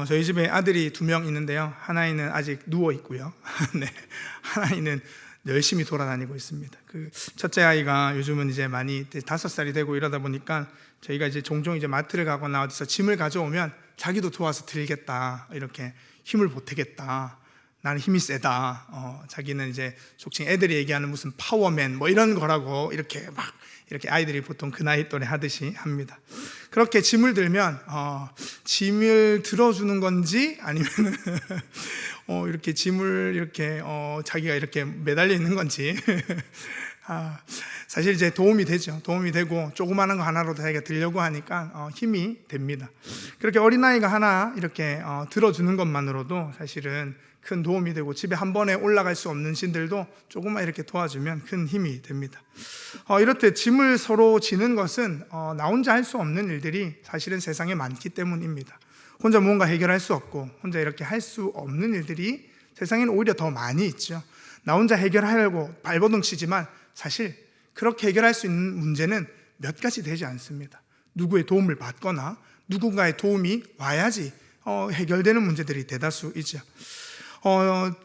저희 집에 아들이 2명 있는데요. 하나이는 아직 누워 있고요. 네, 하나이는 열심히 돌아다니고 있습니다. 그 첫째 아이가 요즘은 이제 많이 5살이 되고 이러다 보니까 저희가 이제 종종 이제 마트를 가거나 어디서 짐을 가져오면 자기도 도와서 들겠다, 이렇게 힘을 보태겠다, 나는 힘이 세다, 자기는 이제 속칭 애들이 얘기하는 무슨 파워맨 뭐 이런 거라고 이렇게 막 이렇게 아이들이 보통 그 나이 또래 하듯이 합니다. 그렇게 짐을 들면 짐을 들어주는 건지 아니면은 이렇게 짐을 이렇게 자기가 이렇게 매달려 있는 건지 사실 이제 도움이 되죠. 도움이 되고 조그마한 거 하나로도 자기가 들려고 하니까 힘이 됩니다. 그렇게 어린아이가 하나 이렇게 들어주는 것만으로도 사실은 큰 도움이 되고, 집에 한 번에 올라갈 수 없는 신들도 조금만 이렇게 도와주면 큰 힘이 됩니다. 이렇듯 짐을 서로 지는 것은 나 혼자 할 수 없는 일들이 사실은 세상에 많기 때문입니다. 혼자 무언가 해결할 수 없고 혼자 이렇게 할 수 없는 일들이 세상에는 오히려 더 많이 있죠. 나 혼자 해결하려고 발버둥 치지만 사실 그렇게 해결할 수 있는 문제는 몇 가지 되지 않습니다. 누구의 도움을 받거나 누군가의 도움이 와야지 해결되는 문제들이 대다수이죠.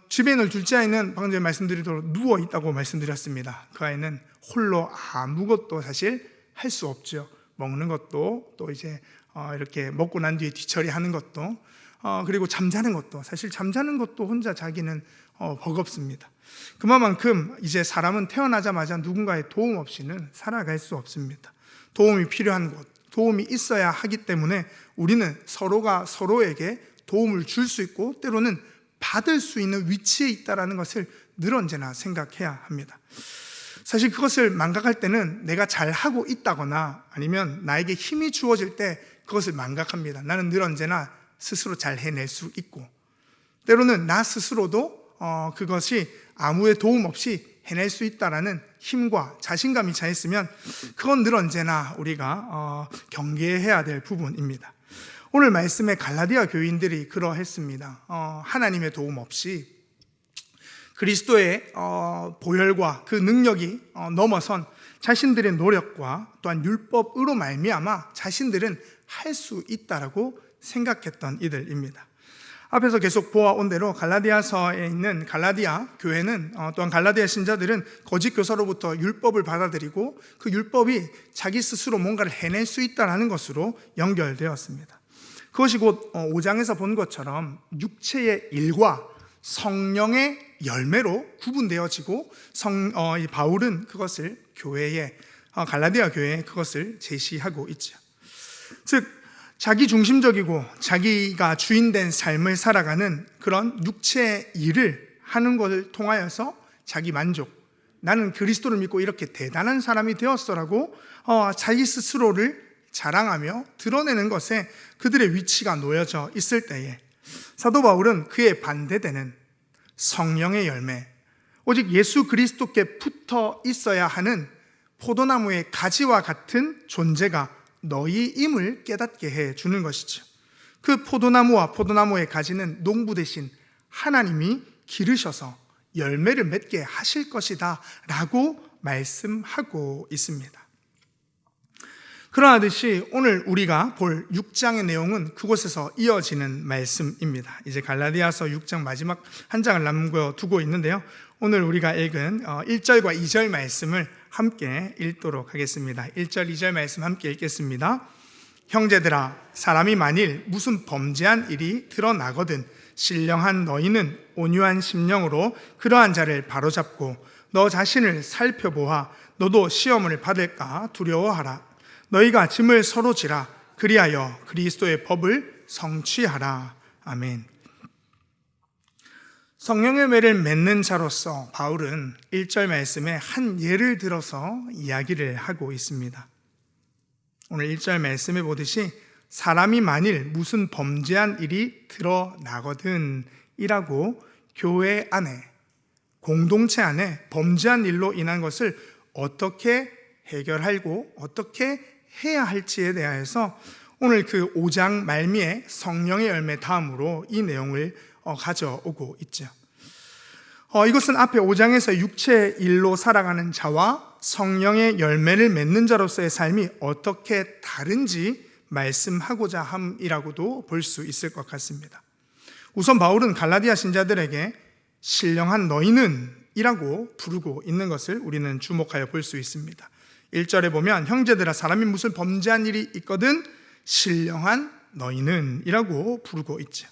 집에 있는 둘째 아이는 방금 전에 말씀드리도록 누워 있다고 말씀드렸습니다. 그 아이는 홀로 아무것도 사실 할 수 없죠. 먹는 것도, 또 이제 이렇게 먹고 난 뒤에 뒤처리하는 것도, 그리고 잠자는 것도, 사실 잠자는 것도 혼자 자기는 버겁습니다. 그만큼 이제 사람은 태어나자마자 누군가의 도움 없이는 살아갈 수 없습니다. 도움이 필요한 곳, 도움이 있어야 하기 때문에 우리는 서로가 서로에게 도움을 줄 수 있고 때로는 받을 수 있는 위치에 있다는 것을 늘 언제나 생각해야 합니다. 사실 그것을 망각할 때는 내가 잘하고 있다거나 아니면 나에게 힘이 주어질 때 그것을 망각합니다. 나는 늘 언제나 스스로 잘 해낼 수 있고, 때로는 나 스스로도 그것이 아무의 도움 없이 해낼 수 있다는 힘과 자신감이 차 있으면 그건 늘 언제나 우리가 경계해야 될 부분입니다. 오늘 말씀에 갈라디아 교인들이 그러했습니다. 하나님의 도움 없이 그리스도의 보혈과 그 능력이 넘어선 자신들의 노력과 또한 율법으로 말미암아 자신들은 할 수 있다라고 생각했던 이들입니다. 앞에서 계속 보아온 대로 갈라디아서에 있는 갈라디아 교회는 또한 갈라디아 신자들은 거짓 교사로부터 율법을 받아들이고 그 율법이 자기 스스로 뭔가를 해낼 수 있다는 것으로 연결되었습니다. 그것이 곧 5장에서 본 것처럼 육체의 일과 성령의 열매로 구분되어지고 바울은 그것을 갈라디아 교회에 그것을 제시하고 있죠. 즉 자기 중심적이고 자기가 주인된 삶을 살아가는 그런 육체의 일을 하는 것을 통하여서 자기 만족, 나는 그리스도를 믿고 이렇게 대단한 사람이 되었어라고 자기 스스로를 자랑하며 드러내는 것에 그들의 위치가 놓여져 있을 때에 사도 바울은 그에 반대되는 성령의 열매, 오직 예수 그리스도께 붙어 있어야 하는 포도나무의 가지와 같은 존재가 너희임을 깨닫게 해주는 것이죠. 그 포도나무와 포도나무의 가지는 농부 대신 하나님이 기르셔서 열매를 맺게 하실 것이다 라고 말씀하고 있습니다. 그러하듯이 오늘 우리가 볼 6장의 내용은 그곳에서 이어지는 말씀입니다. 이제 갈라디아서 6장 마지막 한 장을 남겨두고 있는데요, 오늘 우리가 읽은 1절과 2절 말씀을 함께 읽도록 하겠습니다. 1절, 2절 말씀 함께 읽겠습니다. 형제들아, 사람이 만일 무슨 범죄한 일이 드러나거든 신령한 너희는 온유한 심령으로 그러한 자를 바로잡고 너 자신을 살펴보아 너도 시험을 받을까 두려워하라. 너희가 짐을 서로 지라. 그리하여 그리스도의 법을 성취하라. 아멘. 성령의 매를 맺는 자로서 바울은 1절 말씀에 한 예를 들어서 이야기를 하고 있습니다. 오늘 1절 말씀에 보듯이 사람이 만일 무슨 범죄한 일이 드러나거든 이라고 교회 안에, 공동체 안에 범죄한 일로 인한 것을 어떻게 해결하고 어떻게 해야 할지에 대하여서 오늘 그 5장 말미에 성령의 열매 다음으로 이 내용을 가져오고 있죠. 이것은 앞에 5장에서 육체의 일로 살아가는 자와 성령의 열매를 맺는 자로서의 삶이 어떻게 다른지 말씀하고자 함이라고도 볼 수 있을 것 같습니다. 우선 바울은 갈라디아 신자들에게 신령한 너희는 이라고 부르고 있는 것을 우리는 주목하여 볼 수 있습니다. 1절에 보면 형제들아 사람이 무슨 범죄한 일이 있거든 신령한 너희는 이라고 부르고 있죠.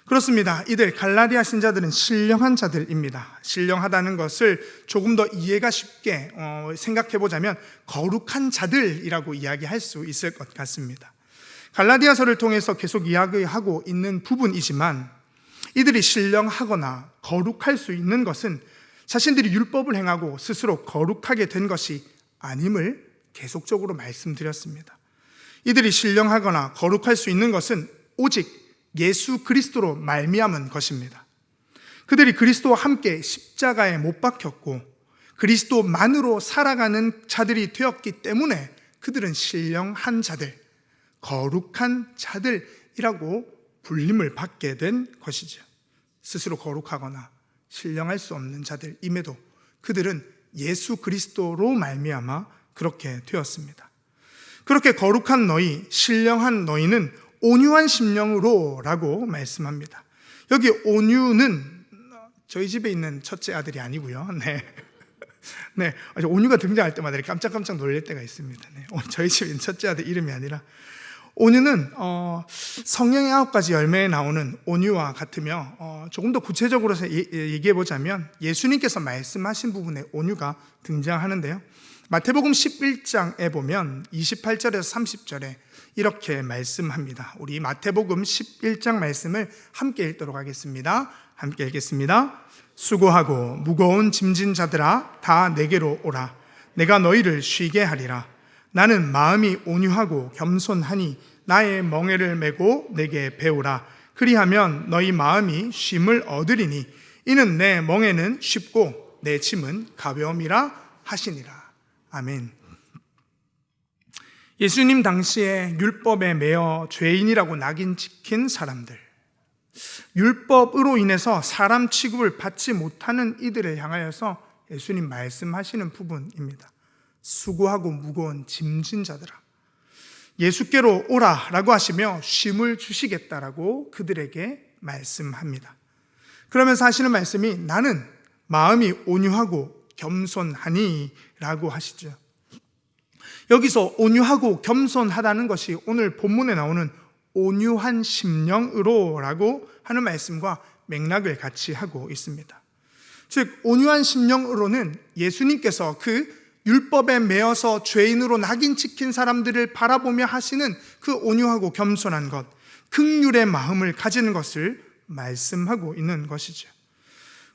그렇습니다. 이들 갈라디아 신자들은 신령한 자들입니다. 신령하다는 것을 조금 더 이해가 쉽게 생각해 보자면 거룩한 자들이라고 이야기할 수 있을 것 같습니다. 갈라디아서를 통해서 계속 이야기하고 있는 부분이지만 이들이 신령하거나 거룩할 수 있는 것은 자신들이 율법을 행하고 스스로 거룩하게 된 것이 아님을 계속적으로 말씀드렸습니다. 이들이 신령하거나 거룩할 수 있는 것은 오직 예수 그리스도로 말미암은 것입니다. 그들이 그리스도와 함께 십자가에 못 박혔고 그리스도만으로 살아가는 자들이 되었기 때문에 그들은 신령한 자들, 거룩한 자들이라고 불림을 받게 된 것이죠. 스스로 거룩하거나 신령할 수 없는 자들임에도 그들은 예수 그리스도로 말미암아 그렇게 되었습니다. 그렇게 거룩한 너희, 신령한 너희는 온유한 심령으로 라고 말씀합니다. 여기 온유는 저희 집에 있는 첫째 아들이 아니고요. 네, 온유가 등장할 때마다 깜짝깜짝 놀랄 때가 있습니다. 네, 저희 집에 있는 첫째 아들 이름이 아니라 온유는 성령의 9가지 열매에 나오는 온유와 같으며 조금 더 구체적으로 얘기해 보자면 예수님께서 말씀하신 부분에 온유가 등장하는데요. 마태복음 11장에 보면 28절에서 30절에 이렇게 말씀합니다. 우리 마태복음 11장 말씀을 함께 읽도록 하겠습니다. 함께 읽겠습니다. 수고하고 무거운 짐진 자들아 다 내게로 오라. 내가 너희를 쉬게 하리라. 나는 마음이 온유하고 겸손하니 나의 멍에를 메고 내게 배우라. 그리하면 너희 마음이 쉼을 얻으리니 이는 내 멍에는 쉽고 내 짐은 가벼움이라 하시니라. 아멘. 예수님 당시에 율법에 매여 죄인이라고 낙인 찍힌 사람들, 율법으로 인해서 사람 취급을 받지 못하는 이들을 향하여서 예수님 말씀하시는 부분입니다. 수고하고 무거운 짐진 자들아 예수께로 오라 라고 하시며 쉼을 주시겠다라고 그들에게 말씀합니다. 그러면서 하시는 말씀이 나는 마음이 온유하고 겸손하니 라고 하시죠. 여기서 온유하고 겸손하다는 것이 오늘 본문에 나오는 온유한 심령으로 라고 하는 말씀과 맥락을 같이 하고 있습니다. 즉 온유한 심령으로는 예수님께서 그 율법에 매여서 죄인으로 낙인 찍힌 사람들을 바라보며 하시는 그 온유하고 겸손한 것, 긍휼의 마음을 가지는 것을 말씀하고 있는 것이죠.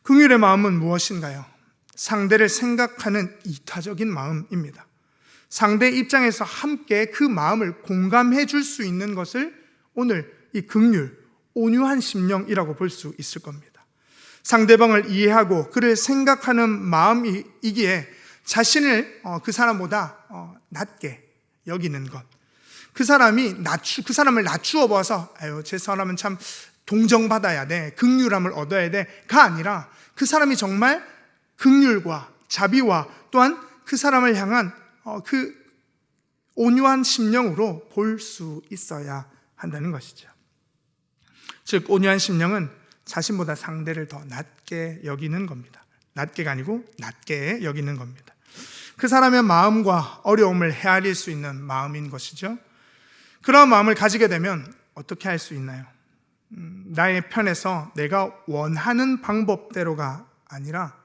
긍휼의 마음은 무엇인가요? 상대를 생각하는 이타적인 마음입니다. 상대 입장에서 함께 그 마음을 공감해 줄 수 있는 것을 오늘 이 긍휼, 온유한 심령이라고 볼 수 있을 겁니다. 상대방을 이해하고 그를 생각하는 마음이기에 자신을 그 사람보다 낮게 여기는 것, 그 사람을 낮추어 보아서 아유 제 사람은 참 동정받아야 돼, 긍휼함을 얻어야 돼가 아니라 그 사람이 정말 긍휼과 자비와 또한 그 사람을 향한 그 온유한 심령으로 볼 수 있어야 한다는 것이죠. 즉 온유한 심령은 자신보다 상대를 더 낮게 여기는 겁니다. 낮게가 아니고 낮게 여기는 겁니다. 그 사람의 마음과 어려움을 헤아릴 수 있는 마음인 것이죠. 그런 마음을 가지게 되면 어떻게 할 수 있나요? 나의 편에서 내가 원하는 방법대로가 아니라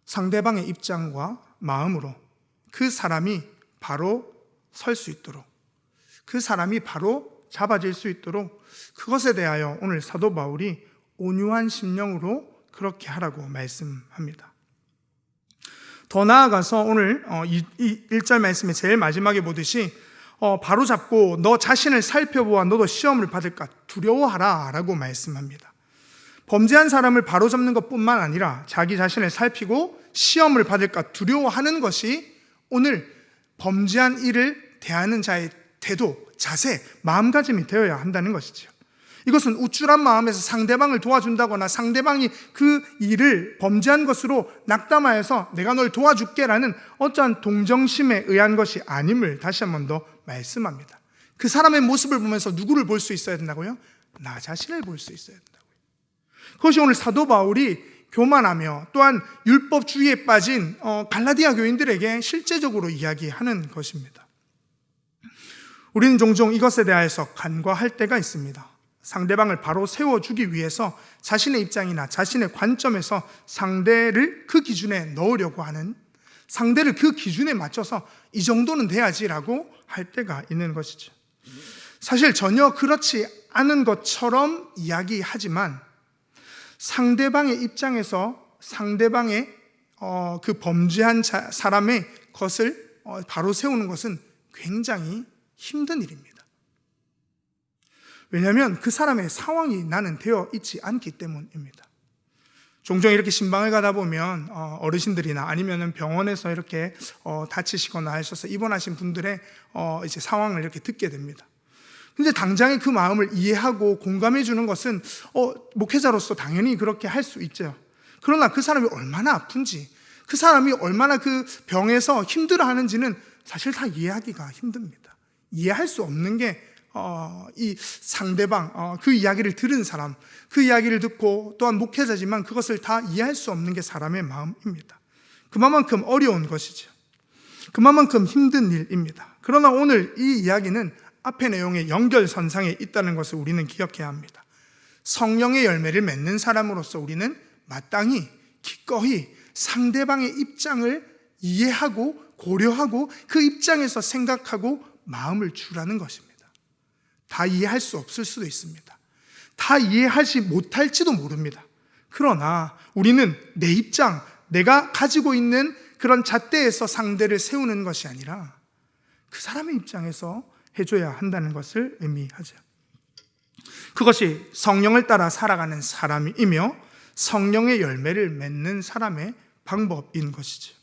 상대방의 입장과 마음으로 그 사람이 바로 설 수 있도록, 그 사람이 바로 잡아질 수 있도록 그것에 대하여 오늘 사도 바울이 온유한 심령으로 그렇게 하라고 말씀합니다. 더 나아가서 오늘 이 1절 말씀의 제일 마지막에 보듯이 바로 잡고 너 자신을 살펴보아 너도 시험을 받을까 두려워하라 라고 말씀합니다. 범죄한 사람을 바로 잡는 것뿐만 아니라 자기 자신을 살피고 시험을 받을까 두려워하는 것이 오늘 범죄한 일을 대하는 자의 태도, 자세, 마음가짐이 되어야 한다는 것이죠. 이것은 우쭐한 마음에서 상대방을 도와준다거나 상대방이 그 일을 범죄한 것으로 낙담하여서 내가 널 도와줄게라는 어떠한 동정심에 의한 것이 아님을 다시 한 번 더 말씀합니다. 그 사람의 모습을 보면서 누구를 볼 수 있어야 된다고요? 나 자신을 볼 수 있어야 된다고요. 그것이 오늘 사도 바울이 교만하며 또한 율법주의에 빠진 갈라디아 교인들에게 실제적으로 이야기하는 것입니다. 우리는 종종 이것에 대해서 간과할 때가 있습니다. 상대방을 바로 세워주기 위해서 자신의 입장이나 자신의 관점에서 상대를 그 기준에 넣으려고 하는, 상대를 그 기준에 맞춰서 이 정도는 돼야지라고 할 때가 있는 것이죠. 사실 전혀 그렇지 않은 것처럼 이야기하지만 상대방의 입장에서 상대방의 그 범죄한 사람의 것을 바로 세우는 것은 굉장히 힘든 일입니다. 왜냐하면 그 사람의 상황이 나는 되어 있지 않기 때문입니다. 종종 이렇게 신방을 가다 보면 어르신들이나 아니면 병원에서 이렇게 다치시거나 하셔서 입원하신 분들의 이제 상황을 이렇게 듣게 됩니다. 근데 당장에 그 마음을 이해하고 공감해 주는 것은 목회자로서 당연히 그렇게 할 수 있죠. 그러나 그 사람이 얼마나 아픈지, 그 사람이 얼마나 그 병에서 힘들어하는지는 사실 다 이해하기가 힘듭니다. 이해할 수 없는 게 이 상대방, 그 이야기를 들은 사람, 그 이야기를 듣고 또한 목회자지만 그것을 다 이해할 수 없는 게 사람의 마음입니다. 그만큼 어려운 것이죠. 그만큼 힘든 일입니다. 그러나 오늘 이 이야기는 앞의 내용의 연결선상에 있다는 것을 우리는 기억해야 합니다. 성령의 열매를 맺는 사람으로서 우리는 마땅히 기꺼이 상대방의 입장을 이해하고 고려하고 그 입장에서 생각하고 마음을 주라는 것입니다. 다 이해할 수 없을 수도 있습니다. 다 이해하지 못할지도 모릅니다. 그러나 우리는 내 입장, 내가 가지고 있는 그런 잣대에서 상대를 세우는 것이 아니라 그 사람의 입장에서 해줘야 한다는 것을 의미하죠. 그것이 성령을 따라 살아가는 사람이며 성령의 열매를 맺는 사람의 방법인 것이죠.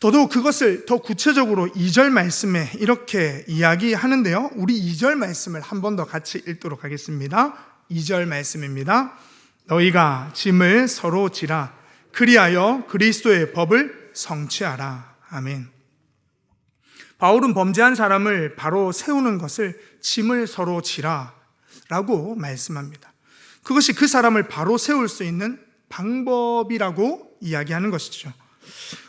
더더욱 그것을 더 구체적으로 2절 말씀에 이렇게 이야기하는데요. 우리 2절 말씀을 한 번 더 같이 읽도록 하겠습니다. 2절 말씀입니다. 너희가 짐을 서로 지라 그리하여 그리스도의 법을 성취하라. 아멘. 바울은 범죄한 사람을 바로 세우는 것을 짐을 서로 지라 라고 말씀합니다. 그것이 그 사람을 바로 세울 수 있는 방법이라고 이야기하는 것이죠.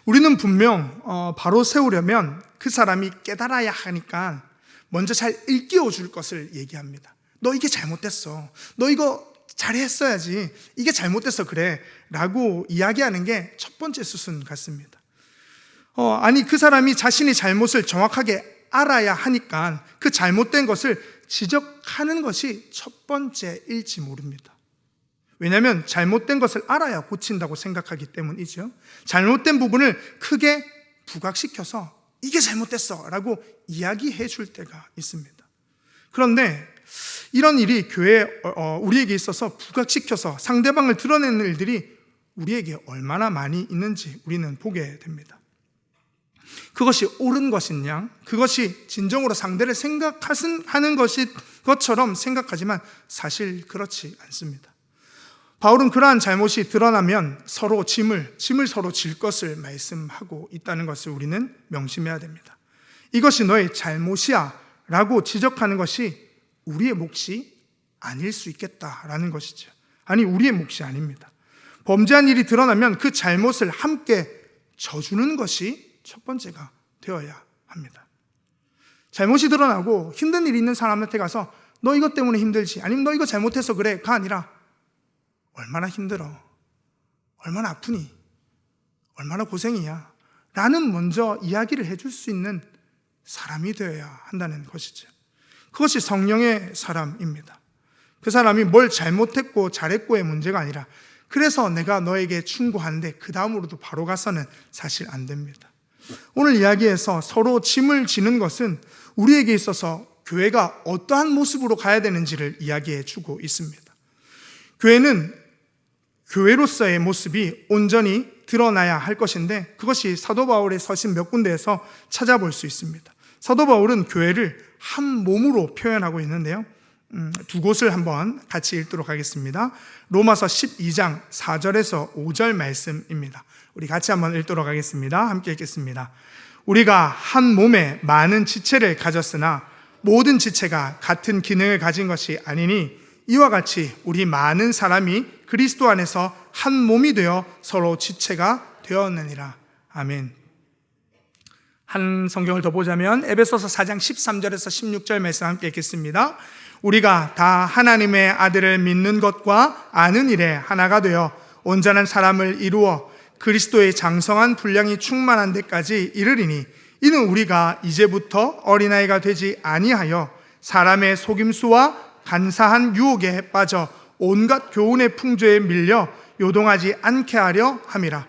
우리는 분명 바로 세우려면 그 사람이 깨달아야 하니까 먼저 잘 일깨워 줄 것을 얘기합니다. 너 이게 잘못됐어. 너 이거 잘했어야지. 이게 잘못됐어 그래 라고 이야기하는 게 첫 번째 수순 같습니다. 아니 그 사람이 자신의 잘못을 정확하게 알아야 하니까 그 잘못된 것을 지적하는 것이 첫 번째일지 모릅니다. 왜냐하면 잘못된 것을 알아야 고친다고 생각하기 때문이죠. 잘못된 부분을 크게 부각시켜서 이게 잘못됐어 라고 이야기해 줄 때가 있습니다. 그런데 이런 일이 교회에 우리에게 있어서 부각시켜서 상대방을 드러내는 일들이 우리에게 얼마나 많이 있는지 우리는 보게 됩니다. 그것이 옳은 것이냐, 그것이 진정으로 상대를 생각하는 것처럼 생각하지만 사실 그렇지 않습니다. 바울은 그러한 잘못이 드러나면 서로 짐을 서로 질 것을 말씀하고 있다는 것을 우리는 명심해야 됩니다. 이것이 너의 잘못이야 라고 지적하는 것이 우리의 몫이 아닐 수 있겠다라는 것이죠. 아니 우리의 몫이 아닙니다. 범죄한 일이 드러나면 그 잘못을 함께 져주는 것이 첫 번째가 되어야 합니다. 잘못이 드러나고 힘든 일이 있는 사람한테 가서 너 이것 때문에 힘들지, 아니면 너 이거 잘못해서 그래가 아니라 얼마나 힘들어, 얼마나 아프니, 얼마나 고생이야 라는 먼저 이야기를 해줄 수 있는 사람이 되어야 한다는 것이죠. 그것이 성령의 사람입니다. 그 사람이 뭘 잘못했고 잘했고의 문제가 아니라 그래서 내가 너에게 충고하는데 그 다음으로도 바로 가서는 사실 안 됩니다. 오늘 이야기에서 서로 짐을 지는 것은 우리에게 있어서 교회가 어떠한 모습으로 가야 되는지를 이야기해 주고 있습니다. 교회는 교회로서의 모습이 온전히 드러나야 할 것인데 그것이 사도 바울의 서신 몇 군데에서 찾아볼 수 있습니다. 사도 바울은 교회를 한 몸으로 표현하고 있는데요. 두 곳을 한번 같이 읽도록 하겠습니다. 로마서 12장 4절에서 5절 말씀입니다. 우리 같이 한번 읽도록 하겠습니다. 함께 읽겠습니다. 우리가 한 몸에 많은 지체를 가졌으나 모든 지체가 같은 기능을 가진 것이 아니니 이와 같이 우리 많은 사람이 그리스도 안에서 한 몸이 되어 서로 지체가 되었느니라. 아멘. 한 성경을 더 보자면 에베소서 4장 13절에서 16절 말씀 함께 읽겠습니다. 우리가 다 하나님의 아들을 믿는 것과 아는 일에 하나가 되어 온전한 사람을 이루어 그리스도의 장성한 분량이 충만한 데까지 이르리니 이는 우리가 이제부터 어린아이가 되지 아니하여 사람의 속임수와 간사한 유혹에 빠져 온갖 교훈의 풍조에 밀려 요동하지 않게 하려 함이라.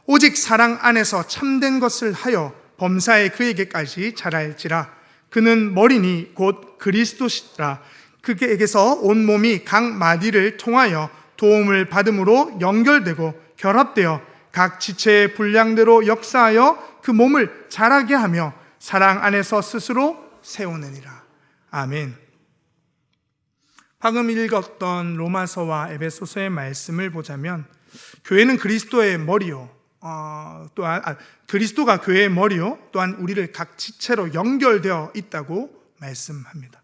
오직 사랑 안에서 참된 것을 하여 범사에 그에게까지 자랄지라. 그는 머리니 곧 그리스도시라. 그에게서 온 몸이 각 마디를 통하여 도움을 받음으로 연결되고 결합되어 각 지체의 분량대로 역사하여 그 몸을 자라게 하며 사랑 안에서 스스로 세우느니라. 아멘. 방금 읽었던 로마서와 에베소서의 말씀을 보자면 교회는 그리스도의 머리요, 그리스도가 교회의 머리요, 또한 우리를 각 지체로 연결되어 있다고 말씀합니다.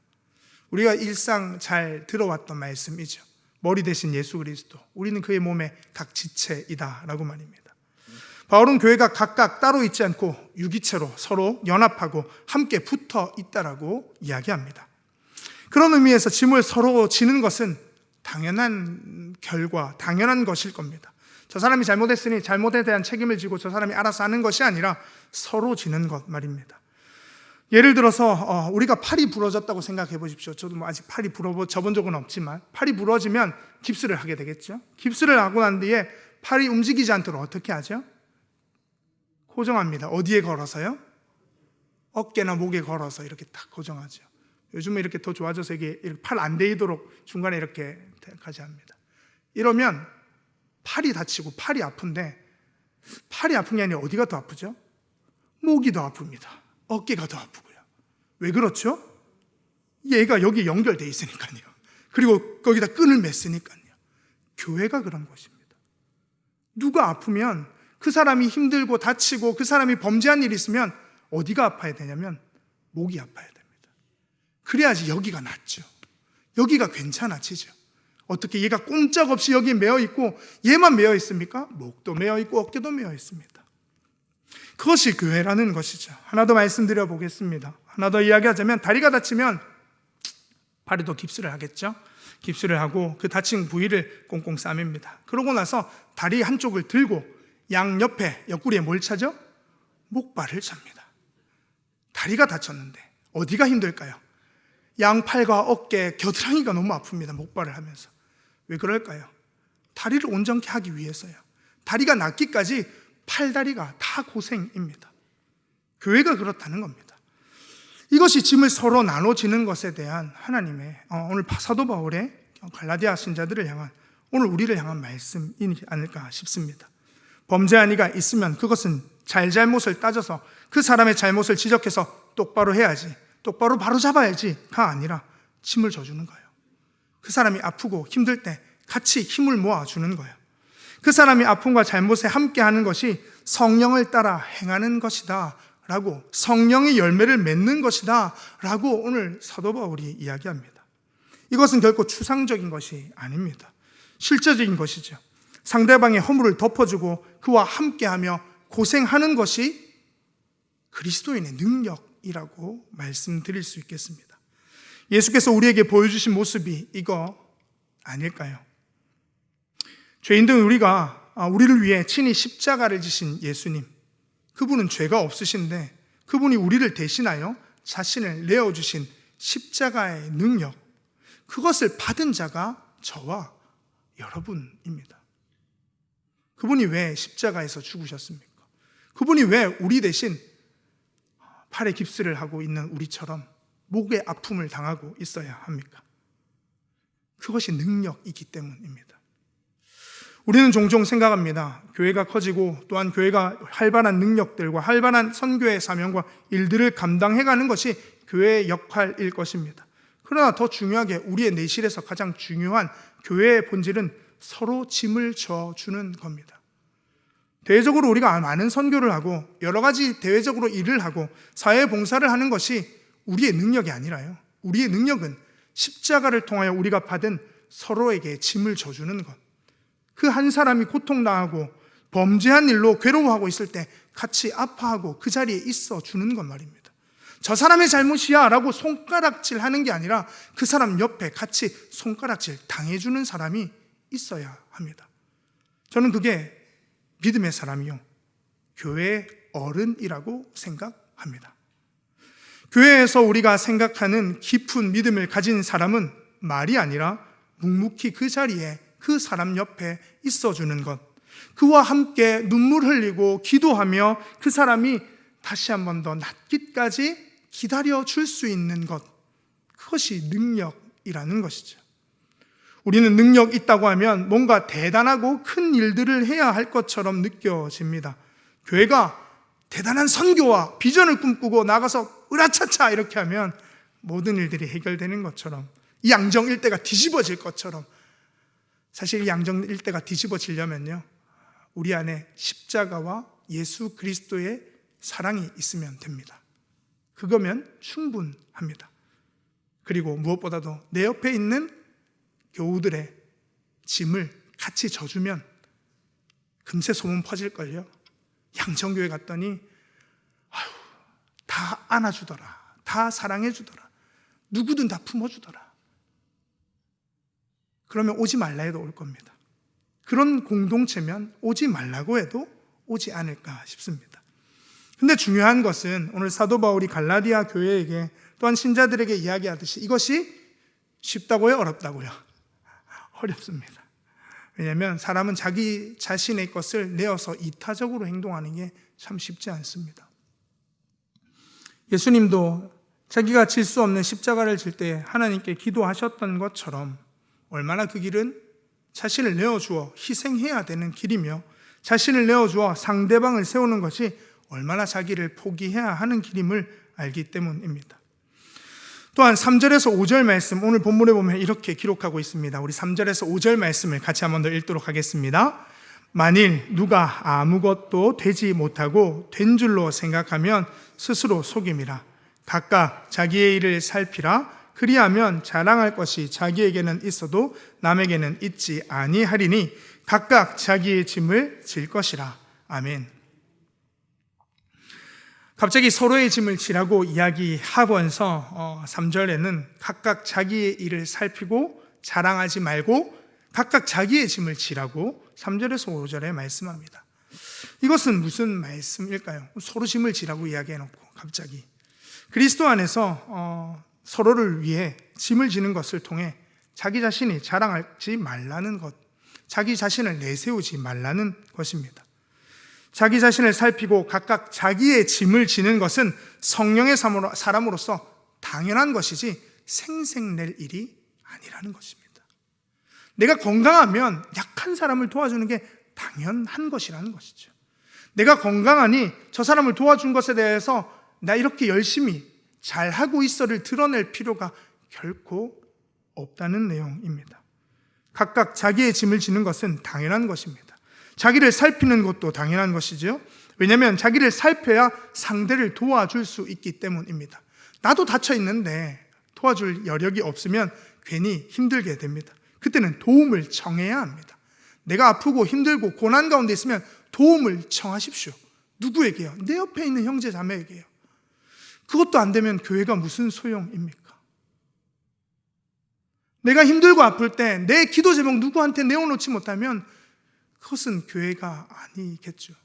우리가 일상 잘 들어왔던 말씀이죠. 머리 대신 예수 그리스도, 우리는 그의 몸의 각 지체이다 라고 말입니다. 바울은 교회가 각각 따로 있지 않고 유기체로 서로 연합하고 함께 붙어 있다라고 이야기합니다. 그런 의미에서 짐을 서로 지는 것은 당연한 결과, 당연한 것일 겁니다. 저 사람이 잘못했으니 잘못에 대한 책임을 지고 저 사람이 알아서 하는 것이 아니라 서로 지는 것 말입니다. 예를 들어서 우리가 팔이 부러졌다고 생각해 보십시오. 저도 뭐 아직 팔이 부러져본 적은 없지만 팔이 부러지면 깁스를 하게 되겠죠. 깁스를 하고 난 뒤에 팔이 움직이지 않도록 어떻게 하죠? 고정합니다. 어디에 걸어서요? 어깨나 목에 걸어서 이렇게 딱 고정하죠. 요즘은 이렇게 더 좋아져서 이게 팔 안 데이도록 중간에 이렇게 가지 합니다. 이러면 팔이 다치고 팔이 아픈데 팔이 아픈 게 아니라 어디가 더 아프죠? 목이 더 아픕니다. 어깨가 더 아프고요. 왜 그렇죠? 얘가 여기 연결되어 있으니까요. 그리고 거기다 끈을 맸으니까요. 교회가 그런 것입니다. 누가 아프면 그 사람이 힘들고 다치고 그 사람이 범죄한 일이 있으면 어디가 아파야 되냐면 목이 아파야 됩니다. 그래야지 여기가 낫죠. 여기가 괜찮아지죠. 어떻게 얘가 꼼짝없이 여기 매어 있고 얘만 매어 있습니까? 목도 매어 있고 어깨도 매어 있습니다. 그것이 교회라는 것이죠. 하나 더 말씀드려 보겠습니다. 하나 더 이야기하자면 다리가 다치면 발에도 깁스를 하겠죠. 깁스를 하고 그 다친 부위를 꽁꽁 싸맵니다. 그러고 나서 다리 한쪽을 들고 양옆에 옆구리에 뭘 차죠? 목발을 찹니다. 다리가 다쳤는데 어디가 힘들까요? 양팔과 어깨, 겨드랑이가 너무 아픕니다. 목발을 하면서. 왜 그럴까요? 다리를 온전케 하기 위해서요. 다리가 낫기까지 팔다리가 다 고생입니다. 교회가 그렇다는 겁니다. 이것이 짐을 서로 나눠지는 것에 대한 하나님의 오늘 사도 바울의 갈라디아 신자들을 향한, 오늘 우리를 향한 말씀이지 않을까 싶습니다. 범죄한 이가 있으면 그것은 잘못을 따져서 그 사람의 잘못을 지적해서 똑바로 해야지, 똑바로 바로 잡아야지가 아니라 짐을 져주는 거예요. 그 사람이 아프고 힘들 때 같이 힘을 모아주는 거예요. 그 사람이 아픔과 잘못에 함께하는 것이 성령을 따라 행하는 것이다 라고, 성령의 열매를 맺는 것이다 라고 오늘 사도 바울이 이야기합니다. 이것은 결코 추상적인 것이 아닙니다. 실제적인 것이죠. 상대방의 허물을 덮어주고 그와 함께하며 고생하는 것이 그리스도인의 능력이라고 말씀드릴 수 있겠습니다. 예수께서 우리에게 보여주신 모습이 이거 아닐까요? 죄인된 우리를 위해 친히 십자가를 지신 예수님, 그분은 죄가 없으신데 그분이 우리를 대신하여 자신을 내어주신 십자가의 능력, 그것을 받은 자가 저와 여러분입니다. 그분이 왜 십자가에서 죽으셨습니까? 그분이 왜 우리 대신 팔에 깁스를 하고 있는 우리처럼 목에 아픔을 당하고 있어야 합니까? 그것이 능력이기 때문입니다. 우리는 종종 생각합니다. 교회가 커지고 또한 교회가 활발한 능력들과 활발한 선교의 사명과 일들을 감당해가는 것이 교회의 역할일 것입니다. 그러나 더 중요하게 우리의 내실에서 가장 중요한 교회의 본질은 서로 짐을 져주는 겁니다. 대외적으로 우리가 많은 선교를 하고 여러 가지 대외적으로 일을 하고 사회 봉사를 하는 것이 우리의 능력이 아니라요, 우리의 능력은 십자가를 통하여 우리가 받은 서로에게 짐을 져주는 것, 그 한 사람이 고통당하고 범죄한 일로 괴로워하고 있을 때 같이 아파하고 그 자리에 있어 주는 것 말입니다. 저 사람의 잘못이야 라고 손가락질 하는 게 아니라 그 사람 옆에 같이 손가락질 당해주는 사람이 있어야 합니다. 저는 그게 믿음의 사람이요, 교회의 어른이라고 생각합니다. 교회에서 우리가 생각하는 깊은 믿음을 가진 사람은 말이 아니라 묵묵히 그 자리에 그 사람 옆에 있어주는 것, 그와 함께 눈물 흘리고 기도하며 그 사람이 다시 한 번 더 낫기까지 기다려줄 수 있는 것, 그것이 능력이라는 것이죠. 우리는 능력 있다고 하면 뭔가 대단하고 큰 일들을 해야 할 것처럼 느껴집니다. 교회가 대단한 선교와 비전을 꿈꾸고 나가서 으라차차 이렇게 하면 모든 일들이 해결되는 것처럼, 이 양정 일대가 뒤집어질 것처럼, 사실 이 양정 일대가 뒤집어지려면요, 우리 안에 십자가와 예수 그리스도의 사랑이 있으면 됩니다. 그거면 충분합니다. 그리고 무엇보다도 내 옆에 있는 교우들의 짐을 같이 져주면 금세 소문 퍼질걸요. 양정교회 갔더니 다 안아주더라, 다 사랑해주더라, 누구든 다 품어주더라. 그러면 오지 말라 해도 올 겁니다. 그런 공동체면 오지 말라고 해도 오지 않을까 싶습니다. 근데 중요한 것은 오늘 사도 바울이 갈라디아 교회에게 또한 신자들에게 이야기하듯이 이것이 쉽다고요, 어렵다고요? 어렵습니다. 왜냐하면 사람은 자기 자신의 것을 내어서 이타적으로 행동하는 게 참 쉽지 않습니다. 예수님도 자기가 질 수 없는 십자가를 질 때 하나님께 기도하셨던 것처럼 얼마나 그 길은 자신을 내어주어 희생해야 되는 길이며, 자신을 내어주어 상대방을 세우는 것이 얼마나 자기를 포기해야 하는 길임을 알기 때문입니다. 또한 3절에서 5절 말씀, 오늘 본문에 보면 이렇게 기록하고 있습니다. 우리 3절에서 5절 말씀을 같이 한 번 더 읽도록 하겠습니다. 만일 누가 아무것도 되지 못하고 된 줄로 생각하면 스스로 속임이라. 각각 자기의 일을 살피라. 그리하면 자랑할 것이 자기에게는 있어도 남에게는 있지 아니하리니 각각 자기의 짐을 질 것이라. 아멘. 갑자기 서로의 짐을 지라고 이야기하면서 3절에는 각각 자기의 일을 살피고 자랑하지 말고 각각 자기의 짐을 지라고 3절에서 5절에 말씀합니다. 이것은 무슨 말씀일까요? 서로 짐을 지라고 이야기해놓고 갑자기 그리스도 안에서 서로를 위해 짐을 지는 것을 통해 자기 자신이 자랑하지 말라는 것, 자기 자신을 내세우지 말라는 것입니다. 자기 자신을 살피고 각각 자기의 짐을 지는 것은 성령의 사람으로서 당연한 것이지 생색낼 일이 아니라는 것입니다. 내가 건강하면 약한 사람을 도와주는 게 당연한 것이라는 것이죠. 내가 건강하니 저 사람을 도와준 것에 대해서 나 이렇게 열심히 잘하고 있어를 드러낼 필요가 결코 없다는 내용입니다. 각각 자기의 짐을 지는 것은 당연한 것입니다. 자기를 살피는 것도 당연한 것이죠. 왜냐하면 자기를 살펴야 상대를 도와줄 수 있기 때문입니다. 나도 다쳐 있는데 도와줄 여력이 없으면 괜히 힘들게 됩니다. 그때는 도움을 청해야 합니다. 내가 아프고 힘들고 고난 가운데 있으면 도움을 청하십시오. 누구에게요? 내 옆에 있는 형제 자매에게요. 그것도 안 되면 교회가 무슨 소용입니까? 내가 힘들고 아플 때 내 기도 제목 누구한테 내어놓지 못하면 그것은 교회가 아니겠죠.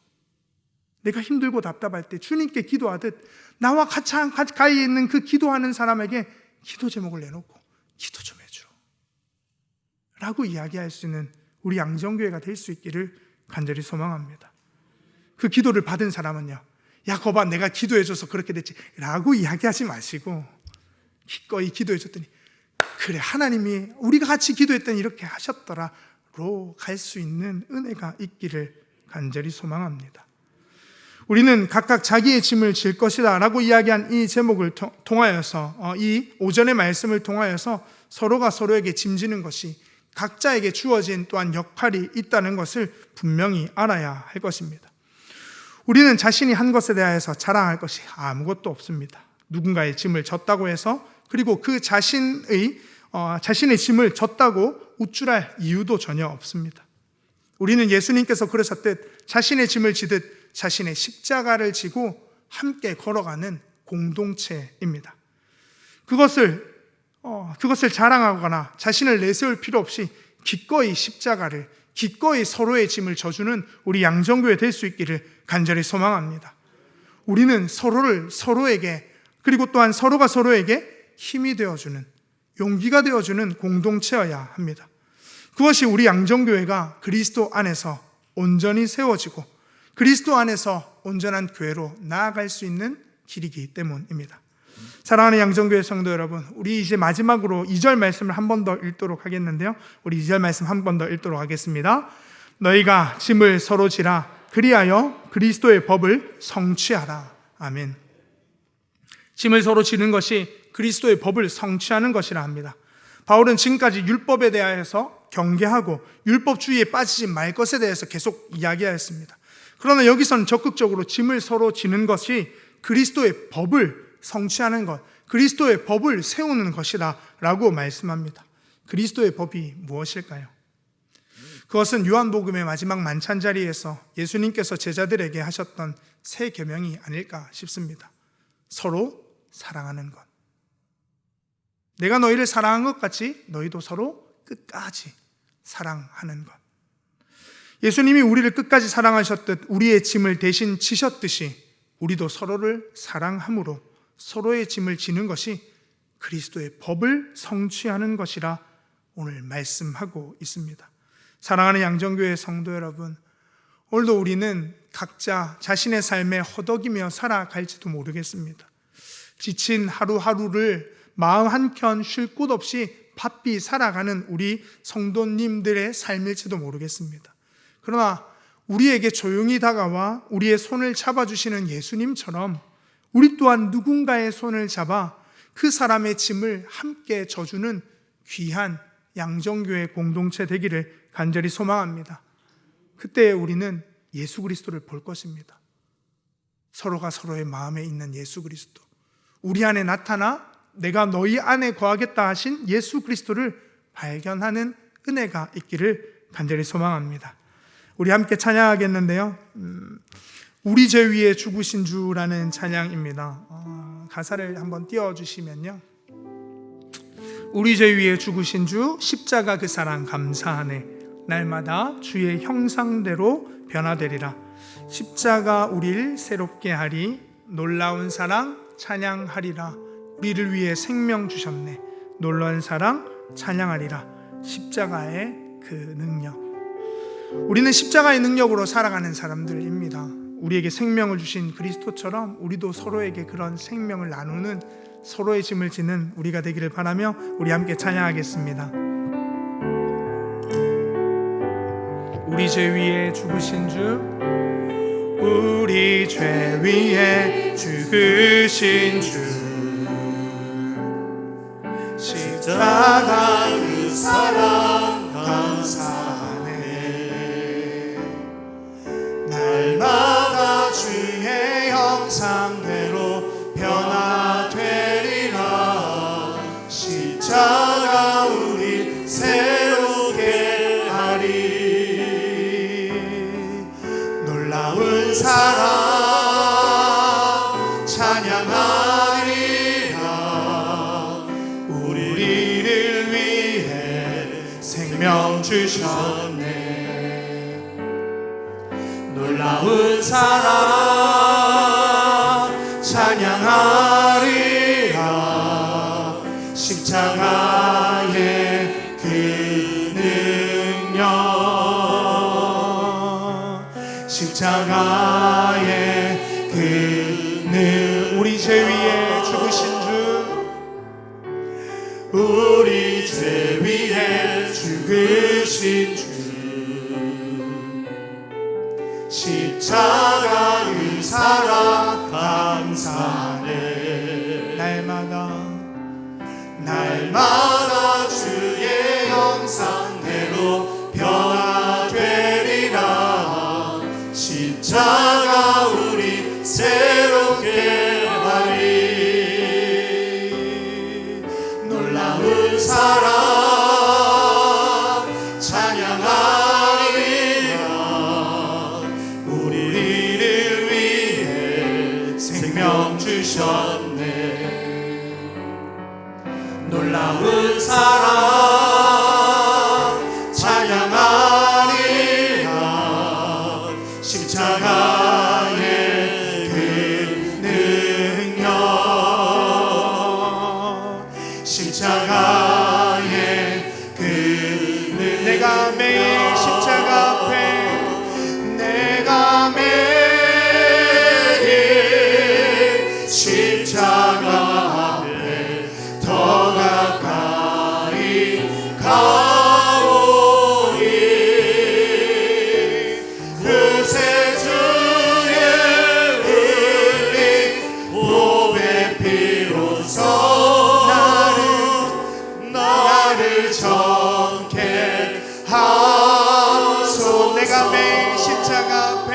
내가 힘들고 답답할 때 주님께 기도하듯 나와 같이 가까이 있는 그 기도하는 사람에게 기도 제목을 내놓고 기도 좀 해줘 라고 이야기할 수 있는 우리 양정교회가 될 수 있기를 간절히 소망합니다. 그 기도를 받은 사람은요, 야 거봐 내가 기도해줘서 그렇게 됐지 라고 이야기하지 마시고 기꺼이 기도해줬더니 그래 하나님이 우리가 같이 기도했더니 이렇게 하셨더라 로 갈 수 있는 은혜가 있기를 간절히 소망합니다. 우리는 각각 자기의 짐을 질 것이다 라고 이야기한 이 제목을 통하여서 이 오전의 말씀을 통하여서 서로가 서로에게 짐지는 것이 각자에게 주어진 또한 역할이 있다는 것을 분명히 알아야 할 것입니다. 우리는 자신이 한 것에 대해서 자랑할 것이 아무것도 없습니다. 누군가의 짐을 졌다고 해서, 그리고 그 자신의 짐을 졌다고 우쭐할 이유도 전혀 없습니다. 우리는 예수님께서 그러셨듯 자신의 짐을 지듯 자신의 십자가를 지고 함께 걸어가는 공동체입니다. 그것을 자랑하거나 자신을 내세울 필요 없이 기꺼이 십자가를, 기꺼이 서로의 짐을 져주는 우리 양정교회 될 수 있기를 간절히 소망합니다. 우리는 서로에게, 그리고 또한 서로가 서로에게 힘이 되어주는, 용기가 되어주는 공동체여야 합니다. 그것이 우리 양정교회가 그리스도 안에서 온전히 세워지고 그리스도 안에서 온전한 교회로 나아갈 수 있는 길이기 때문입니다. 사랑하는 양정교회 성도 여러분, 우리 이제 마지막으로 2절 말씀을 한 번 더 읽도록 하겠는데요. 우리 2절 말씀 한 번 더 읽도록 하겠습니다. 너희가 짐을 서로 지라, 그리하여 그리스도의 법을 성취하라. 아멘. 짐을 서로 지는 것이 그리스도의 법을 성취하는 것이라 합니다. 바울은 지금까지 율법에 대하여서 경계하고 율법주의에 빠지지 말 것에 대해서 계속 이야기하였습니다. 그러나 여기서는 적극적으로 짐을 서로 지는 것이 그리스도의 법을 성취하는 것, 그리스도의 법을 세우는 것이다 라고 말씀합니다. 그리스도의 법이 무엇일까요? 그것은 요한복음의 마지막 만찬 자리에서 예수님께서 제자들에게 하셨던 새 계명이 아닐까 싶습니다. 서로 사랑하는 것. 내가 너희를 사랑한 것 같이 너희도 서로 끝까지 사랑하는 것. 예수님이 우리를 끝까지 사랑하셨듯 우리의 짐을 대신 지셨듯이 우리도 서로를 사랑함으로 서로의 짐을 지는 것이 그리스도의 법을 성취하는 것이라 오늘 말씀하고 있습니다. 사랑하는 양정교회 성도 여러분, 오늘도 우리는 각자 자신의 삶에 허덕이며 살아갈지도 모르겠습니다. 지친 하루하루를 마음 한켠 쉴 곳 없이 바삐 살아가는 우리 성도님들의 삶일지도 모르겠습니다. 그러나 우리에게 조용히 다가와 우리의 손을 잡아주시는 예수님처럼 우리 또한 누군가의 손을 잡아 그 사람의 짐을 함께 져주는 귀한 양정교회 공동체 되기를 간절히 소망합니다. 그때 우리는 예수 그리스도를 볼 것입니다. 서로가 서로의 마음에 있는 예수 그리스도, 우리 안에 나타나 내가 너희 안에 거하겠다 하신 예수 그리스도를 발견하는 은혜가 있기를 간절히 소망합니다. 우리 함께 찬양하겠는데요. 우리 죄 위에 죽으신 주라는 찬양입니다. 가사를 한번 띄워주시면요. 우리 죄 위에 죽으신 주, 십자가 그 사랑 감사하네. 날마다 주의 형상대로 변화되리라. 십자가 우리를 새롭게 하리. 놀라운 사랑 찬양하리라. 우리를 위해 생명 주셨네. 놀라운 사랑 찬양하리라. 십자가의 그 능력. 우리는 십자가의 능력으로 살아가는 사람들입니다. 우리에게 생명을 주신 그리스도처럼 우리도 서로에게 그런 생명을 나누는, 서로의 짐을 지는 우리가 되기를 바라며 우리 함께 찬양하겠습니다. 우리 죄 위에 죽으신 주, 우리 죄 위에 죽으신 주, 십자가 그 사랑 감사하네. 날마다 주의 형상대로 변화되리라. 십자가 우리 새롭게 하리. 놀라운 사랑 찬양하리라. 우리를 위해 생명 주셨네. 놀라운 사랑 찬양하리라. 십자가의 그 능력, 십자가의 그 우리 죄 위에 죽으신 주, 우리 죄 위에 죽으신 주, 십자가 그 사랑 감사하네. 날마다 주의 형상대로 변화되리라. 십자가 우리 새롭게 하리. 내가 매일 십자가 앞에 내가 매일 십자가 앞에 더 가까이 가오니 그새 주의 흘린 보배 피로써 나를 정케 하소 내가 매일 십자가 앞에